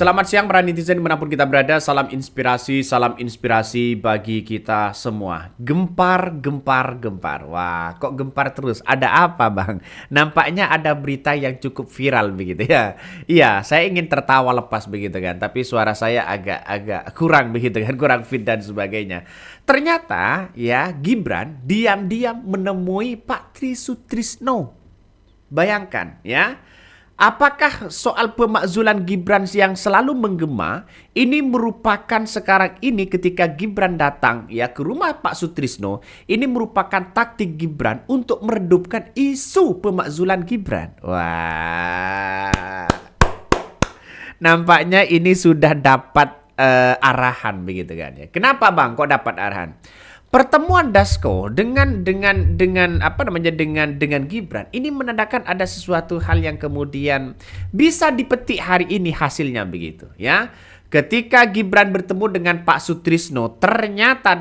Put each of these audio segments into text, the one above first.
Selamat siang para netizen dimanapun kita berada. Salam inspirasi bagi kita semua. Gempar, gempar, gempar. Wah, kok gempar terus? Ada apa, Bang? Nampaknya ada berita yang cukup viral begitu ya. Iya, saya ingin tertawa lepas begitu kan. Tapi suara saya agak kurang begitu kan, kurang fit dan sebagainya. Ternyata ya Gibran diam-diam menemui Pak Tri Sutrisno. Bayangkan ya. Apakah soal pemakzulan Gibran yang selalu menggema ini merupakan sekarang ini ketika Gibran datang ya ke rumah Pak Sutrisno, ini merupakan taktik Gibran untuk meredupkan isu pemakzulan Gibran. Wah. Nampaknya ini sudah dapat arahan begitu kan ya. Kenapa Bang kok dapat arahan? Pertemuan Dasko dengan apa namanya dengan Gibran ini menandakan ada sesuatu hal yang kemudian bisa dipetik hari ini hasilnya begitu ya. Ketika Gibran bertemu dengan Pak Sutrisno ternyata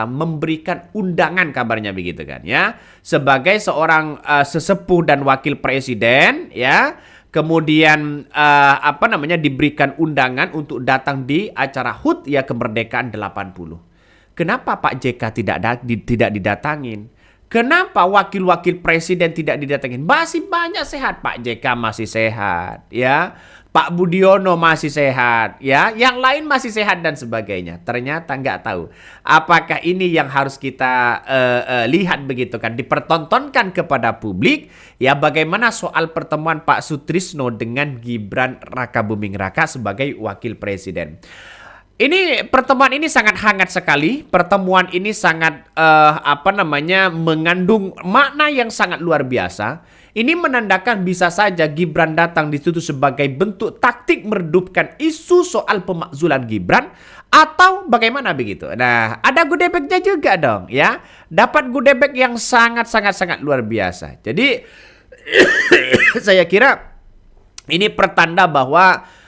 memberikan undangan kabarnya begitu kan ya. Sebagai seorang sesepuh dan wakil presiden ya. Kemudian apa namanya diberikan undangan untuk datang di acara HUT ya kemerdekaan 80. Kenapa Pak JK tidak didatangin? Kenapa wakil-wakil presiden tidak didatangin? Masih banyak sehat. Pak JK masih sehat, ya. Pak Budiono masih sehat, ya. Yang lain masih sehat dan sebagainya. Ternyata nggak tahu. Apakah ini yang harus kita lihat begitu kan? Dipertontonkan kepada publik, ya bagaimana soal pertemuan Pak Sutrisno dengan Gibran Rakabuming Raka sebagai wakil presiden. Ini pertemuan ini sangat hangat sekali. Pertemuan ini sangat apa namanya mengandung makna yang sangat luar biasa. Ini menandakan bisa saja Gibran datang di situ sebagai bentuk taktik meredupkan isu soal pemakzulan Gibran atau bagaimana begitu. Nah, ada goodie juga dong ya. Dapat goodie yang sangat luar biasa. Jadi saya kira ini pertanda bahwa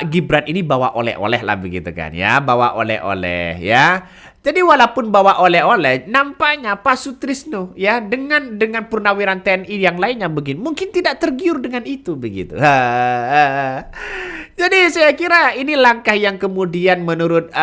Gibran ini bawa oleh-oleh lah begitu kan ya, bawa oleh-oleh ya. Jadi walaupun bawa oleh-oleh, nampaknya Pak Sutrisno ya dengan purnawiran TNI yang lainnya begini, mungkin tidak tergiur dengan itu begitu. Jadi saya kira ini langkah yang kemudian menurut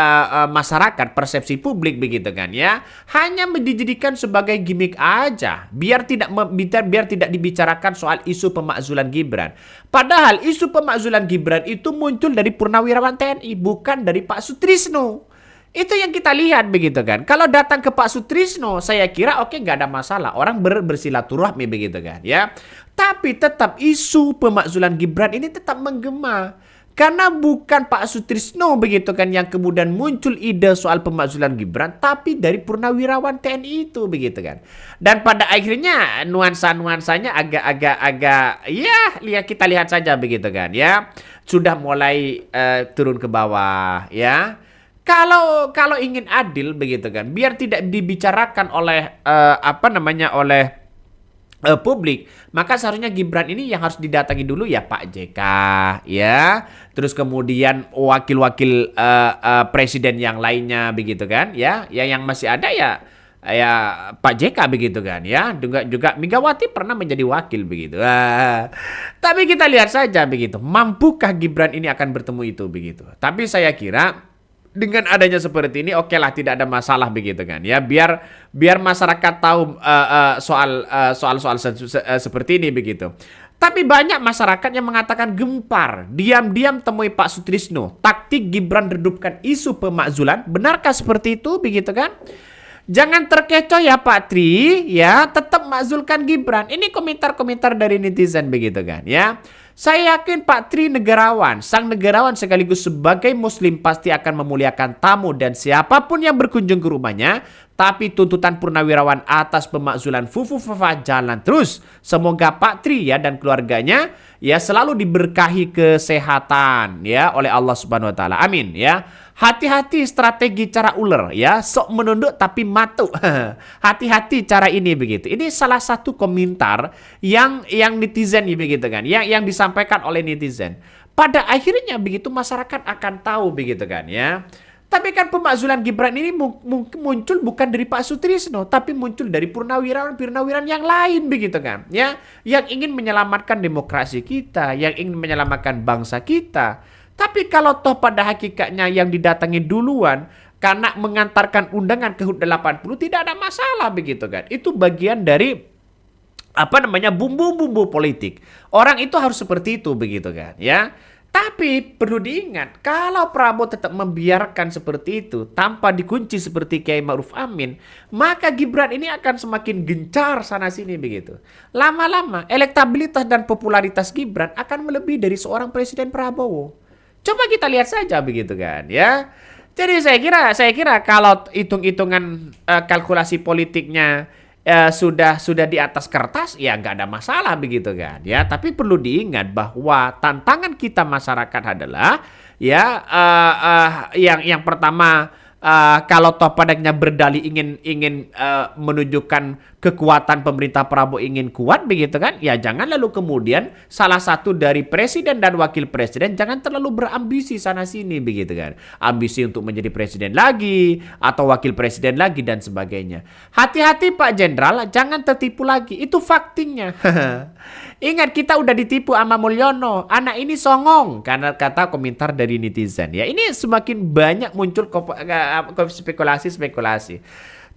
masyarakat persepsi publik begitu kan ya, hanya dijadikan sebagai gimmick aja, biar tidak dibicarakan soal isu pemakzulan Gibran. Padahal isu pemakzulan Gibran itu muncul dari purnawirawan TNI, bukan dari Pak Sutrisno. Itu yang kita lihat begitu kan. Kalau datang ke Pak Sutrisno, saya kira oke, nggak ada masalah. Orang bersilaturahmi begitu kan ya. Tapi tetap isu pemakzulan Gibran ini tetap menggema. Karena bukan Pak Sutrisno begitu kan yang kemudian muncul ide soal pemakzulan Gibran, tapi dari purnawirawan TNI itu begitu kan. Dan pada akhirnya nuansa-nuansanya agak ya kita lihat saja begitu kan ya. Sudah mulai turun ke bawah ya. Kalau ingin adil begitu kan, biar tidak dibicarakan oleh publik, maka seharusnya Gibran ini yang harus didatangi dulu ya Pak JK ya, terus kemudian wakil-wakil presiden yang lainnya begitu kan ya, yang masih ada ya Pak JK begitu kan ya, juga Megawati pernah menjadi wakil begitu. Tapi kita lihat saja begitu, mampukah Gibran ini akan bertemu itu begitu. Tapi saya kira dengan adanya seperti ini, oke lah, tidak ada masalah begitu kan ya, biar masyarakat tahu soal seperti ini begitu. Tapi banyak masyarakat yang mengatakan gempar, diam-diam temui Pak Sutrisno, taktik Gibran redupkan isu pemakzulan. Benarkah seperti itu begitu kan? Jangan terkecoh ya Pak Tri ya, tetap makzulkan Gibran. Ini komentar-komentar dari netizen begitu kan ya. Saya yakin Pak Tri negarawan, sang negarawan sekaligus sebagai muslim pasti akan memuliakan tamu dan siapapun yang berkunjung ke rumahnya. Tapi tuntutan purnawirawan atas pemakzulan Fufu-Fafa jalan terus. Semoga Pak Tri ya dan keluarganya ya selalu diberkahi kesehatan ya oleh Allah Subhanahu wa taala. Amin ya. Hati-hati strategi cara ular ya, sok menunduk tapi matuk. Hati-hati cara ini begitu. Ini salah satu komentar yang netizen ya begitu kan, yang disampaikan oleh netizen. Pada akhirnya begitu masyarakat akan tahu begitu kan ya. Tapi kan pemakzulan Gibran ini muncul bukan dari Pak Sutrisno, tapi muncul dari purnawirawan yang lain begitu kan ya, yang ingin menyelamatkan demokrasi kita, yang ingin menyelamatkan bangsa kita. Tapi kalau toh pada hakikatnya yang didatangi duluan karena mengantarkan undangan ke HUT 80 tidak ada masalah begitu kan. Itu bagian dari bumbu-bumbu politik. Orang itu harus seperti itu begitu kan ya. Tapi perlu diingat, kalau Prabowo tetap membiarkan seperti itu tanpa dikunci seperti Kiai Ma'ruf Amin, maka Gibran ini akan semakin gencar sana sini begitu. Lama-lama elektabilitas dan popularitas Gibran akan melebihi dari seorang Presiden Prabowo. Coba kita lihat saja begitu kan ya. Jadi saya kira kalau hitung-hitungan kalkulasi politiknya sudah di atas kertas ya nggak ada masalah begitu kan ya, tapi perlu diingat bahwa tantangan kita masyarakat adalah ya yang pertama, kalau toh padanya berdalih ingin menunjukkan kekuatan pemerintah Prabowo ingin kuat begitu kan ya, jangan lalu kemudian salah satu dari presiden dan wakil presiden jangan terlalu berambisi sana sini begitu kan, ambisi untuk menjadi presiden lagi atau wakil presiden lagi dan sebagainya. Hati-hati Pak Jenderal, jangan tertipu lagi, itu faktingnya. Ingat, kita udah ditipu sama Mulyono, anak ini songong karena kata komentar dari netizen ya. Ini semakin banyak muncul spekulasi.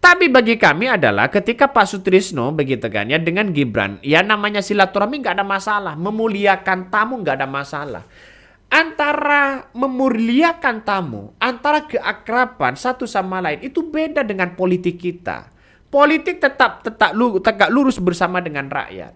Tapi bagi kami adalah ketika Pak Sutrisno begitu kan ya dengan Gibran, ya namanya silaturahmi nggak ada masalah, memuliakan tamu nggak ada masalah. Antara memuliakan tamu, antara keakraban satu sama lain itu beda dengan politik kita. Politik tegak lurus bersama dengan rakyat.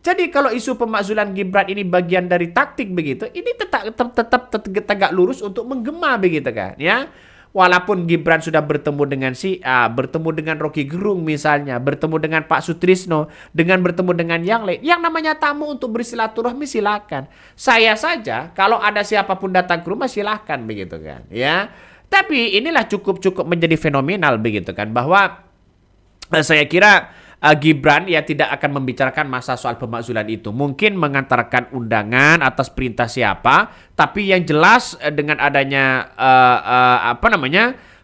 Jadi kalau isu pemakzulan Gibran ini bagian dari taktik begitu, ini tetap tegak lurus untuk menggema begitu kan ya. Walaupun Gibran sudah bertemu dengan si A, bertemu dengan Rocky Gerung misalnya, bertemu dengan Pak Sutrisno, bertemu dengan yang lain. Yang namanya tamu untuk bersilaturahmi silakan. Saya saja kalau ada siapapun datang ke rumah silakan begitu kan, ya. Tapi inilah cukup menjadi fenomenal begitu kan, bahwa saya kira Gibran ya tidak akan membicarakan masa soal pemakzulan itu. Mungkin mengantarkan undangan atas perintah siapa, tapi yang jelas dengan adanya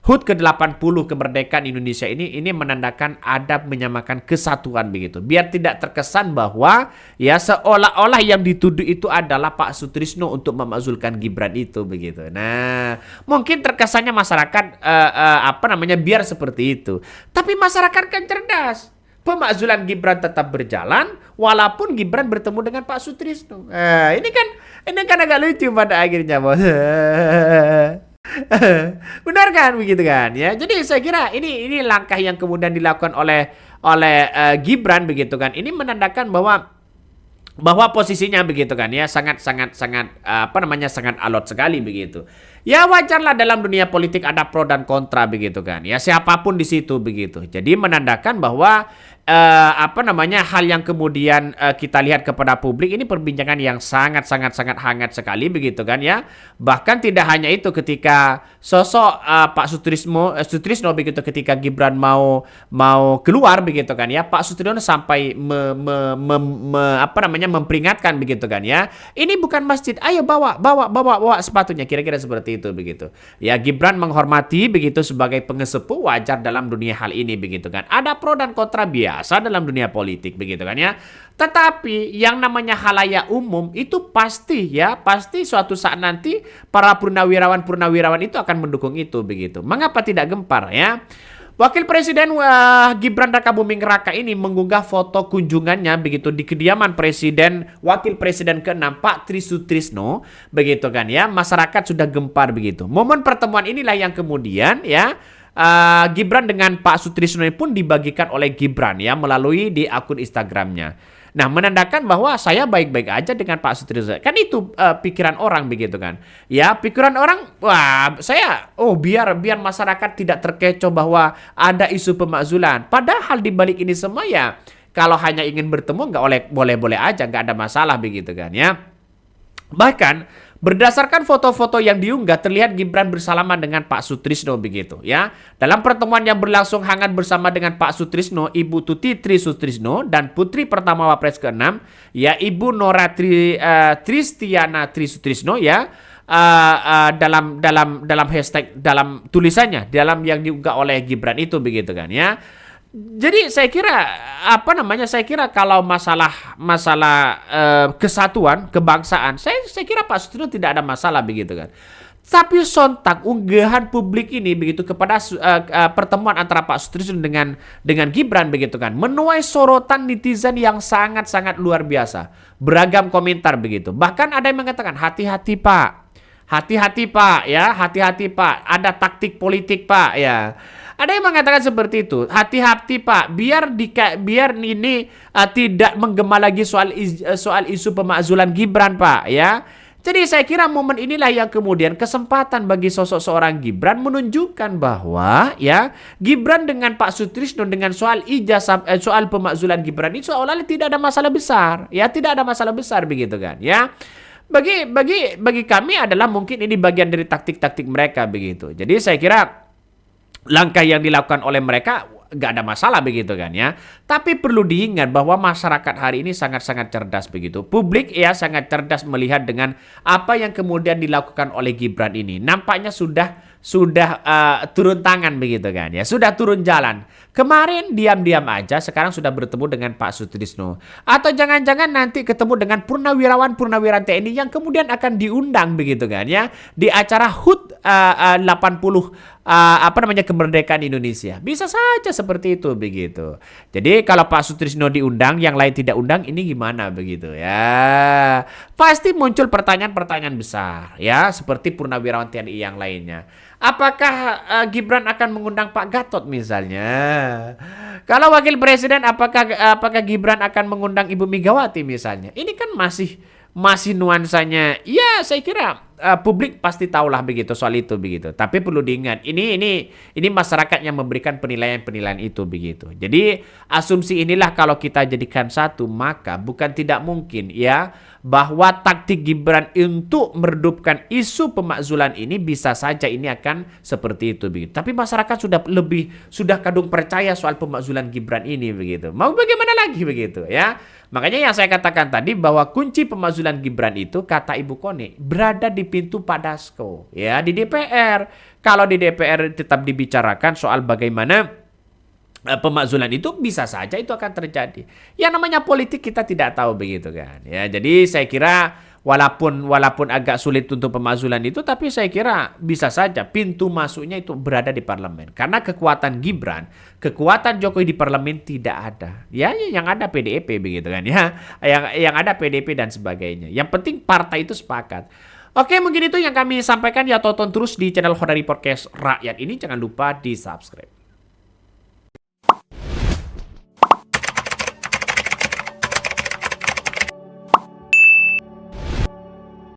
HUT ke-80 kemerdekaan Indonesia ini menandakan adab menyamakan kesatuan begitu. Biar tidak terkesan bahwa ya seolah-olah yang dituduh itu adalah Pak Sutrisno untuk memakzulkan Gibran itu begitu. Nah, mungkin terkesannya masyarakat biar seperti itu. Tapi masyarakat kan cerdas. Pemakzulan Gibran tetap berjalan walaupun Gibran bertemu dengan Pak Sutrisno. Ini kan agak lucu pada akhirnya, Bos. Benar kan begitu kan ya. Jadi saya kira ini langkah yang kemudian dilakukan oleh Gibran begitu kan. Ini menandakan bahwa posisinya begitu kan ya sangat alot sekali begitu. Ya wajarlah dalam dunia politik ada pro dan kontra begitu kan. Ya siapapun di situ begitu. Jadi menandakan bahwa hal yang kemudian kita lihat kepada publik ini perbincangan yang sangat hangat sekali begitu kan ya. Bahkan tidak hanya itu, ketika sosok Pak Sutrisno begitu, ketika Gibran mau keluar begitu kan ya, Pak Sutrisno sampai memperingatkan begitu kan ya. Ini bukan masjid, ayo bawa sepatunya, kira-kira seperti itu begitu. Ya Gibran menghormati begitu sebagai pengesepuh, wajar dalam dunia hal ini begitu kan. Ada pro dan kontra biasa dalam dunia politik begitu kan ya. Tetapi yang namanya halayak umum itu pasti suatu saat nanti para purnawirawan itu akan mendukung itu begitu. Mengapa tidak gempar ya? Wakil Presiden Gibran Rakabuming Raka ini mengunggah foto kunjungannya begitu di kediaman Wakil Presiden ke-6 Pak Tri Sutrisno begitu kan ya. Masyarakat sudah gempar begitu. Momen pertemuan inilah yang kemudian ya Gibran dengan Pak Sutrisno pun dibagikan oleh Gibran ya melalui di akun Instagramnya. Nah, menandakan bahwa saya baik-baik aja dengan Pak Sutrisno. Kan itu pikiran orang begitu kan. Ya, pikiran orang, biar masyarakat tidak terkecoh bahwa ada isu pemakzulan. Padahal di balik ini semua ya, kalau hanya ingin bertemu boleh-boleh aja, nggak ada masalah begitu kan ya. Bahkan berdasarkan foto-foto yang diunggah terlihat Gibran bersalaman dengan Pak Sutrisno begitu ya. Dalam pertemuan yang berlangsung hangat bersama dengan Pak Sutrisno, Ibu Tuti Tri Sutrisno dan putri pertama Wapres ke-6 ya Ibu Nora Tristiana Tri Sutrisno ya. Dalam hashtag, dalam tulisannya, dalam yang diunggah oleh Gibran itu begitu kan ya. Jadi saya kira saya kira kalau masalah kesatuan kebangsaan, saya kira Pak Sutrisno tidak ada masalah begitu kan. Tapi sontak unggahan publik ini begitu kepada pertemuan antara Pak Sutrisno dengan Gibran begitu kan, menuai sorotan netizen yang sangat-sangat luar biasa. Beragam komentar begitu. Bahkan ada yang mengatakan hati-hati Pak. Hati-hati Pak ya, hati-hati Pak. Ada taktik politik Pak ya. Ada yang mengatakan seperti itu. Hati-hati Pak, biar ini tidak menggema lagi soal isu pemakzulan Gibran Pak ya. Jadi saya kira momen inilah yang kemudian kesempatan bagi sosok seorang Gibran menunjukkan bahwa ya Gibran dengan Pak Sutrisno dengan soal ijazah soal pemakzulan Gibran itu seolah-olah tidak ada masalah besar ya, tidak ada masalah besar begitu kan ya. Bagi kami adalah mungkin ini bagian dari taktik-taktik mereka begitu. Jadi saya kira langkah yang dilakukan oleh mereka nggak ada masalah begitu kan ya. Tapi perlu diingat bahwa masyarakat hari ini sangat-sangat cerdas begitu. Publik ya sangat cerdas melihat dengan apa yang kemudian dilakukan oleh Gibran ini. Nampaknya sudah turun tangan begitu kan ya. Sudah turun jalan. Kemarin diam-diam aja, sekarang sudah bertemu dengan Pak Sutrisno. Atau jangan-jangan nanti ketemu dengan purnawirawan TNI yang kemudian akan diundang begitu kan ya di acara HUT 80 kemerdekaan Indonesia. Bisa saja seperti itu begitu. Jadi kalau Pak Sutrisno diundang, yang lain tidak undang, ini gimana begitu ya? Pasti muncul pertanyaan-pertanyaan besar ya, seperti purnawirawan TNI yang lainnya. Apakah Gibran akan mengundang Pak Gatot misalnya? Kalau wakil presiden, apakah Gibran akan mengundang Ibu Megawati misalnya? Ini kan masih nuansanya. Ya, saya kira publik pasti tahulah begitu soal itu begitu. Tapi perlu diingat, ini masyarakat yang memberikan penilaian itu begitu. Jadi asumsi inilah kalau kita jadikan satu, maka bukan tidak mungkin ya bahwa taktik Gibran untuk meredupkan isu pemakzulan ini bisa saja ini akan seperti itu begitu. Tapi masyarakat sudah kadung percaya soal pemakzulan Gibran ini begitu. Mau bagaimana lagi begitu ya? Makanya yang saya katakan tadi bahwa kunci pemakzulan Gibran itu kata Ibu Koni berada di pintu Pak Dasko ya, di DPR. Kalau di DPR tetap dibicarakan soal bagaimana pemakzulan itu, bisa saja itu akan terjadi. Yang namanya politik kita tidak tahu begitu kan. Ya, jadi saya kira walaupun agak sulit untuk pemakzulan itu, tapi saya kira bisa saja pintu masuknya itu berada di parlemen. Karena kekuatan Gibran, kekuatan Jokowi di parlemen tidak ada. Ya, yang ada PDIP begitu kan ya. Yang ada PDIP dan sebagainya. Yang penting partai itu sepakat. Oke, mungkin itu yang kami sampaikan ya. Tonton terus di channel Khodari Podcast Rakyat ini. Jangan lupa di subscribe.